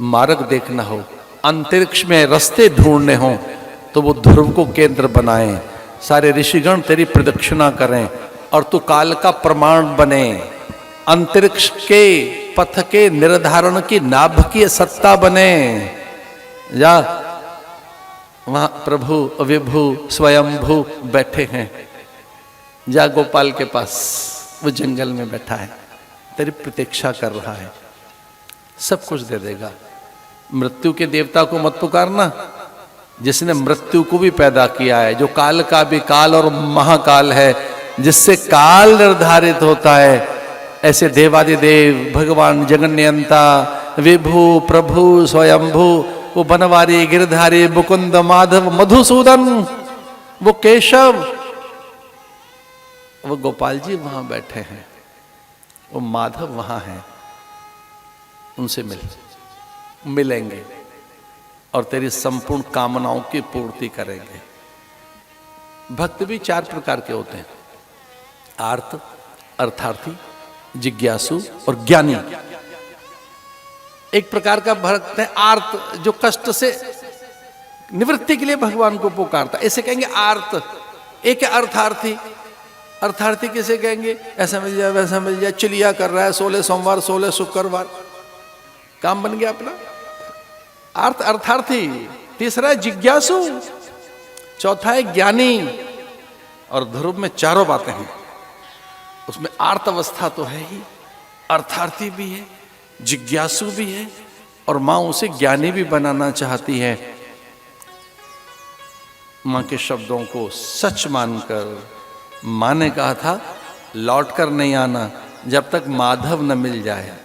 मार्ग देखना हो, अंतरिक्ष में रास्ते ढूंढने हो तो वो ध्रुव को केंद्र बनाएं, सारे ऋषिगण तेरी प्रदक्षिणा करें और तू काल का प्रमाण बने। अंतरिक्ष के पथ के निर्धारण की नाभ की सत्ता बने। जा, वहां प्रभु विभु स्वयंभू बैठे हैं, जा गोपाल के पास, वो जंगल में बैठा है, तेरी प्रतीक्षा कर रहा है, सब कुछ दे देगा। मृत्यु के देवता को मत पुकारना, जिसने मृत्यु को भी पैदा किया है, जो काल का भी काल और महाकाल है, जिससे काल निर्धारित होता है। ऐसे देवादिदेव भगवान जगन्यंता विभु प्रभु स्वयंभू, वो बनवारी गिरधारी मुकुंद माधव मधुसूदन, वो केशव, वो गोपाल जी वहां बैठे हैं, वो माधव वहां हैं, उनसे मिलेंगे और तेरी संपूर्ण कामनाओं की पूर्ति करेंगे। भक्त भी 4 प्रकार के होते हैं, आर्त, अर्थार्थी, जिज्ञासु और ज्ञानी। एक प्रकार का भक्त है आर्त, जो कष्ट से निवृत्ति के लिए भगवान को पुकारता, ऐसे कहेंगे आर्त। एक है अर्थार्थी। अर्थार्थी किसे कहेंगे? ऐसा मिल जाए वैसा मिल जाए, चिलिया कर रहा है, 16 सोमवार 16 शुक्रवार, काम बन गया अपना। अर्थार्थी। तीसरा है जिज्ञासु, चौथा है ज्ञानी। और ध्रुव में 4 बातें हैं, उसमें आर्त अवस्था तो है ही, अर्थार्थी भी है, जिज्ञासु भी है, और मां उसे ज्ञानी भी बनाना चाहती है। मां के शब्दों को सच मानकर, मां ने कहा था लौट कर नहीं आना जब तक माधव न मिल जाए,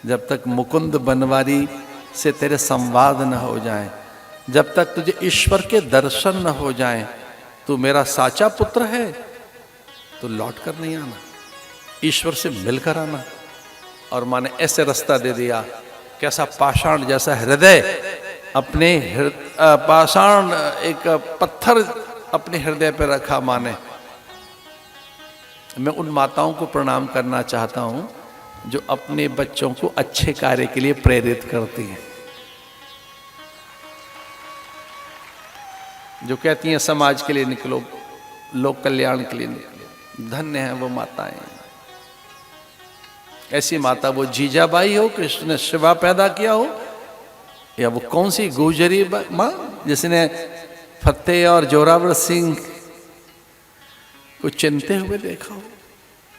जब तक मुकुंद बनवारी से तेरे संवाद न हो जाए, जब तक तुझे ईश्वर के दर्शन न हो जाए, तू मेरा साचा पुत्र है, तो लौट कर नहीं आना, ईश्वर से मिलकर आना। और मां ने ऐसे रास्ता दे दिया, कैसा पाषाण जैसा हृदय, अपने पाषाण एक पत्थर अपने हृदय पर रखा मां ने। मैं उन माताओं को प्रणाम करना चाहता हूं जो अपने बच्चों को अच्छे कार्य के लिए प्रेरित करती हैं, जो कहती हैं समाज के लिए निकलो, लोक कल्याण के लिए निकलो। धन्य है वो माताएं। ऐसी माता वो जीजाबाई हो, कृष्ण ने शिवा पैदा किया हो, या वो कौन सी गुजरी मां जिसने फतेह और जोरावर सिंह को चिनते हुए देखा हो,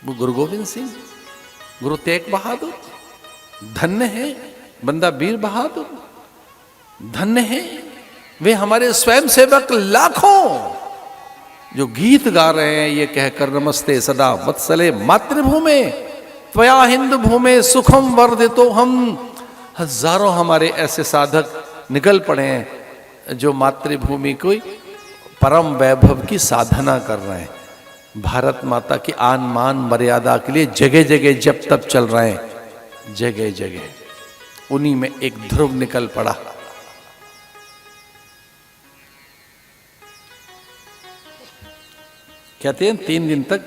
वो गुरु गोविंद सिंह, गुरु तेग बहादुर। धन्य है बंदा वीर बहादुर, धन्य है वे हमारे स्वयं सेवक लाखों जो गीत गा रहे हैं ये कहकर, नमस्ते सदा वत्सले मातृभूमे त्वया हिंद भूमे सुखम वर्धितो हम। हजारों हमारे ऐसे साधक निकल पड़े हैं जो मातृभूमि को परम वैभव की साधना कर रहे हैं, भारत माता की आन मान मर्यादा के लिए जगह जगह जब तब चल रहे हैं, जगह जगह। उन्हीं में एक ध्रुव निकल पड़ा। कहते हैं 3 दिन तक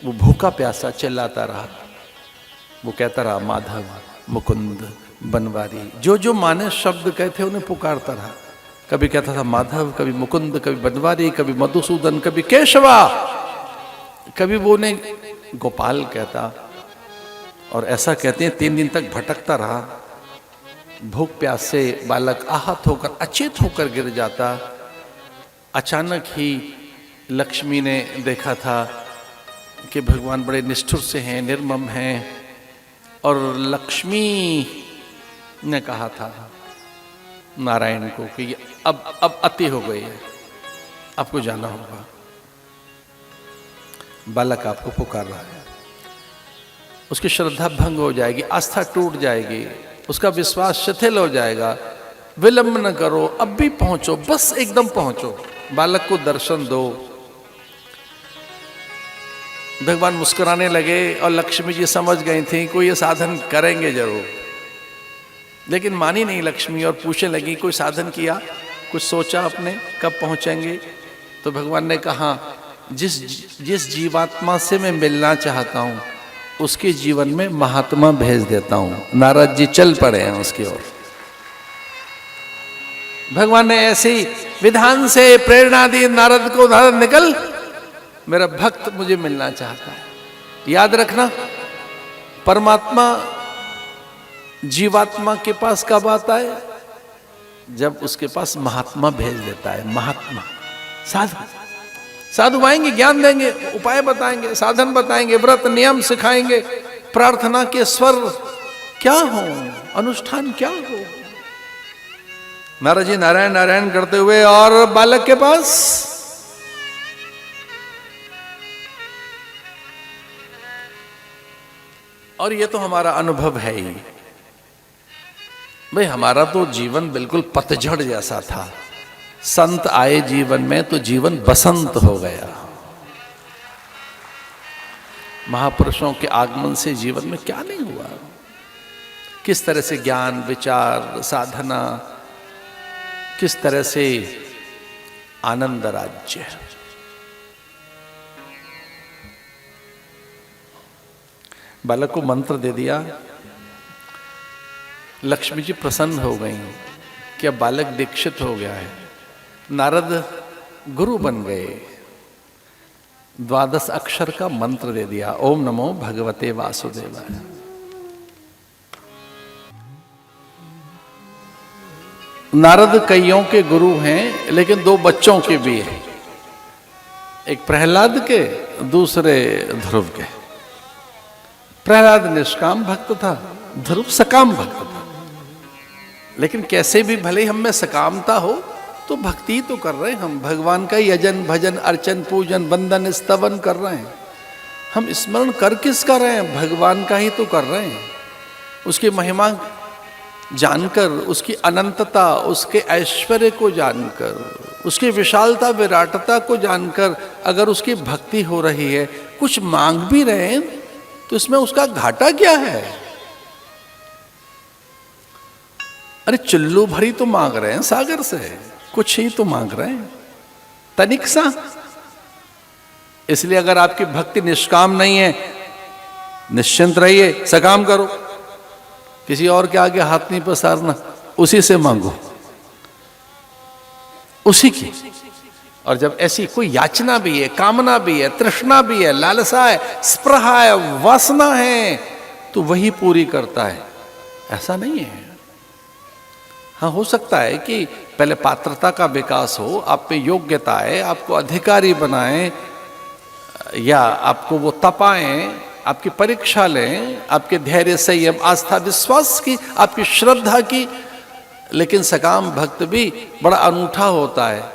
वो भूखा प्यासा चिल्लाता रहा, वो कहता रहा माधव मुकुंद बनवारी, जो जो माने शब्द कहते उन्हें पुकारता रहा। कभी कहता था माधव, कभी मुकुंद, कभी बनवारी, कभी मधुसूदन, कभी केशवा, कभी वो उन्हें गोपाल कहता। और ऐसा कहते हैं 3 दिन तक भटकता रहा। भूख प्यास से बालक आहत होकर, अचेत होकर गिर जाता। अचानक ही लक्ष्मी ने देखा था कि भगवान बड़े निष्ठुर से हैं, निर्मम हैं, और लक्ष्मी ने कहा था नारायण को कि अब अति हो गई है, आपको जाना होगा। बालक आपको पुकार रहा है। उसकी श्रद्धा भंग हो जाएगी, आस्था टूट जाएगी, उसका विश्वास शिथिल हो जाएगा। विलंब न करो, अब भी पहुंचो, बस एकदम पहुंचो, बालक को दर्शन दो। भगवान मुस्कुराने लगे और लक्ष्मी जी समझ गई थी कोई ये साधन करेंगे जरूर, लेकिन मानी नहीं लक्ष्मी और पूछने लगी कोई साधन किया, कुछ सोचा आपने कब पहुंचेंगे? तो भगवान ने कहा जिस जीवात्मा से मैं मिलना चाहता हूं उसके जीवन में महात्मा भेज देता हूं। नारद जी चल पड़े हैं उसकी ओर। भगवान ने ऐसी विधान से प्रेरणा दी नारद को, नारद निकल, मेरा भक्त मुझे मिलना चाहता है। याद रखना, परमात्मा जीवात्मा के पास कब आता है? जब उसके पास महात्मा भेज देता है। महात्मा साधु आएंगे, ज्ञान देंगे, उपाय बताएंगे, साधन बताएंगे, व्रत नियम सिखाएंगे, प्रार्थना के स्वर क्या हो, अनुष्ठान क्या हो। नारद जी नारायण नारायण करते हुए और बालक के पास और ये तो हमारा अनुभव है ही भाई, हमारा तो जीवन बिल्कुल पतझड़ जैसा था। संत आए जीवन में तो जीवन बसंत हो गया। महापुरुषों के आगमन से जीवन में क्या नहीं हुआ, किस तरह से ज्ञान, विचार, साधना, किस तरह से आनंद राज्य। बालक को मंत्र दे दिया, लक्ष्मी जी प्रसन्न हो गई कि अब बालक दीक्षित हो गया है। नारद गुरु बन गए, 12 अक्षर का मंत्र दे दिया, ओम नमो भगवते वासुदेवाय। नारद कईयों के गुरु हैं, लेकिन 2 बच्चों के भी हैं, एक प्रहलाद के, दूसरे ध्रुव के। प्रहलाद निष्काम भक्त था, ध्रुव सकाम भक्त था। लेकिन कैसे भी भले हम में सकामता हो तो भक्ति तो कर रहे हैं हम, भगवान का यजन भजन अर्चन पूजन वंदन स्तवन कर रहे हैं। हम स्मरण कर किसका रहे हैं, भगवान का ही तो कर रहे हैं। उसकी महिमा जानकर, उसकी अनंतता, उसके ऐश्वर्य को जानकर, उसकी विशालता विराटता को जानकर अगर उसकी भक्ति हो रही है, कुछ मांग भी रहे हैं, तो इसमें उसका घाटा क्या है। अरे चुल्लू भरी तो मांग रहे हैं सागर से, कुछ ही तो मांग रहे हैं, तनिक सा। इसलिए अगर आपकी भक्ति निष्काम नहीं है, निश्चिंत रहिए, सकाम करो, किसी और के आगे हाथ नहीं पसारना, उसी से मांगो, उसी की। और जब ऐसी कोई याचना भी है, कामना भी है, तृष्णा भी है, लालसा है, स्पृहा है, वासना है, तो वही पूरी करता है। ऐसा नहीं है। हाँ, हो सकता है कि पहले पात्रता का विकास हो, आप पे योग्यता है, आपको अधिकारी बनाएं, या आपको वो तपाएं, आपकी परीक्षा लें, आपके धैर्य, संयम, आस्था, विश्वास की, आपकी श्रद्धा की। लेकिन सकाम भक्त भी बड़ा अनूठा होता है।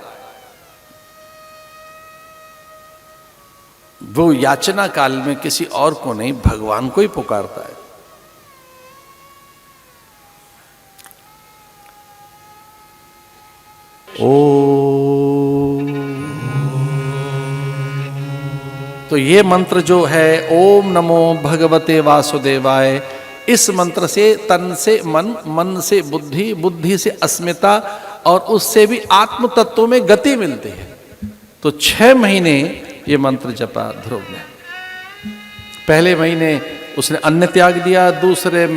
वो याचना काल में किसी और को नहीं, भगवान को ही पुकारता है। ओम। तो ये मंत्र जो है ओम नमो भगवते वासुदेवाय, इस मंत्र से तन से मन, मन से बुद्धि, बुद्धि से अस्मिता, और उससे भी आत्म तत्व में गति मिलती है। तो 6 महीने ये मंत्र जपा ध्रुव ने। पहले महीने उसने अन्न त्याग दिया, दूसरे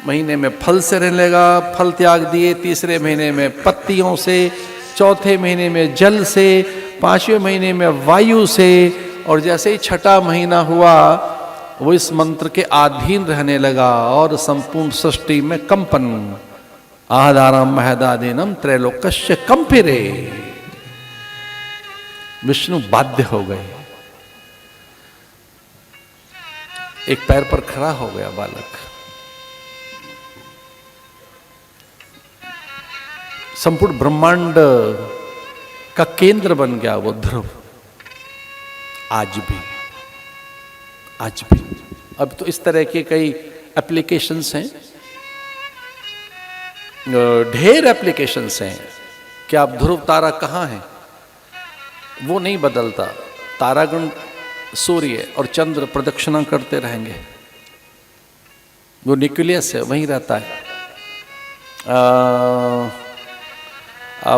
महीने में फल से रहने लगा, फल त्याग दिए, तीसरे महीने में पत्तियों से, चौथे महीने में जल से, 5वें महीने में वायु से, और जैसे ही 6ठा महीना हुआ वो इस मंत्र के अधीन रहने लगा और संपूर्ण सृष्टि में कंपन, आधारम महदादीनम त्रैलोक्यस्य कंपिरे, विष्णु बाध्य हो गए। एक पैर पर खड़ा हो गया बालक, संपूर्ण ब्रह्मांड का केंद्र बन गया वो ध्रुव। आज भी अब तो इस तरह के कई एप्लीकेशंस हैं, ढेर एप्लीकेशंस हैं कि आप ध्रुव तारा कहाँ है वो नहीं बदलता। तारागण सूर्य और चंद्र प्रदक्षिणा करते रहेंगे, वो न्यूक्लियस है वहीं रहता है।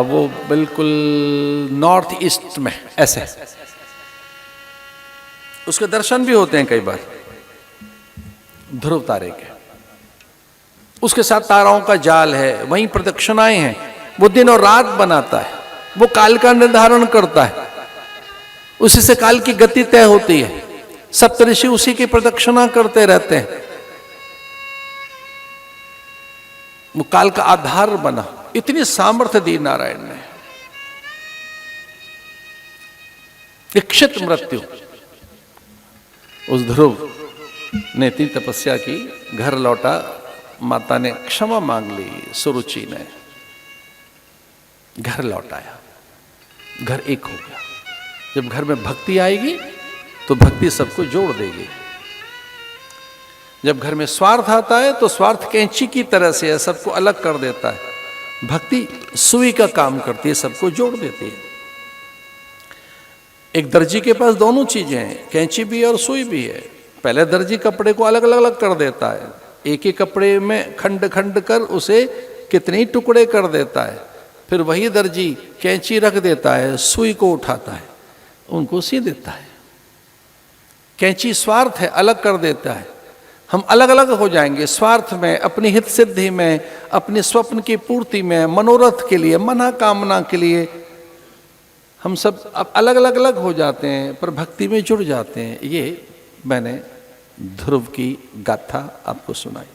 वो बिल्कुल नॉर्थ ईस्ट में ऐसे उसके दर्शन भी होते हैं कई बार ध्रुव तारे के। उसके साथ ताराओं का जाल है, वहीं प्रदक्षिणाएं हैं, वो दिन और रात बनाता है, वो काल का निर्धारण करता है, उसी से काल की गति तय होती है। सप्तऋषि उसी की प्रदक्षिणा करते रहते हैं, वो काल का आधार बना। इतनी सामर्थ्य दी नारायण ने। इच्छित मृत्यु, उस ध्रुव ने इतनी तपस्या की, घर लौटा, माता ने क्षमा मांग ली, सुरुचि ने घर लौटाया, घर एक हो गया। जब घर में भक्ति आएगी तो भक्ति सबको जोड़ देगी। जब घर में स्वार्थ आता है तो स्वार्थ कैंची की तरह से है, सबको अलग कर देता है। भक्ति सुई का काम करती है, सबको जोड़ देती है। एक दर्जी के पास दोनों चीजें हैं, कैंची भी है और सुई भी है। पहले दर्जी कपड़े को अलग अलग कर देता है, एक ही कपड़े में खंड खंड कर उसे कितने टुकड़े कर देता है, फिर वही दर्जी कैंची रख देता है, सुई को उठाता है, उनको सी देता है। कैंची स्वार्थ है, अलग कर देता है। हम अलग अलग हो जाएंगे स्वार्थ में, अपनी हित सिद्धि में, अपने स्वप्न की पूर्ति में, मनोरथ के लिए, मनोकामना के लिए हम सब अब अलग अलग अलग हो जाते हैं, पर भक्ति में जुड़ जाते हैं। ये मैंने ध्रुव की गाथा आपको सुनाई।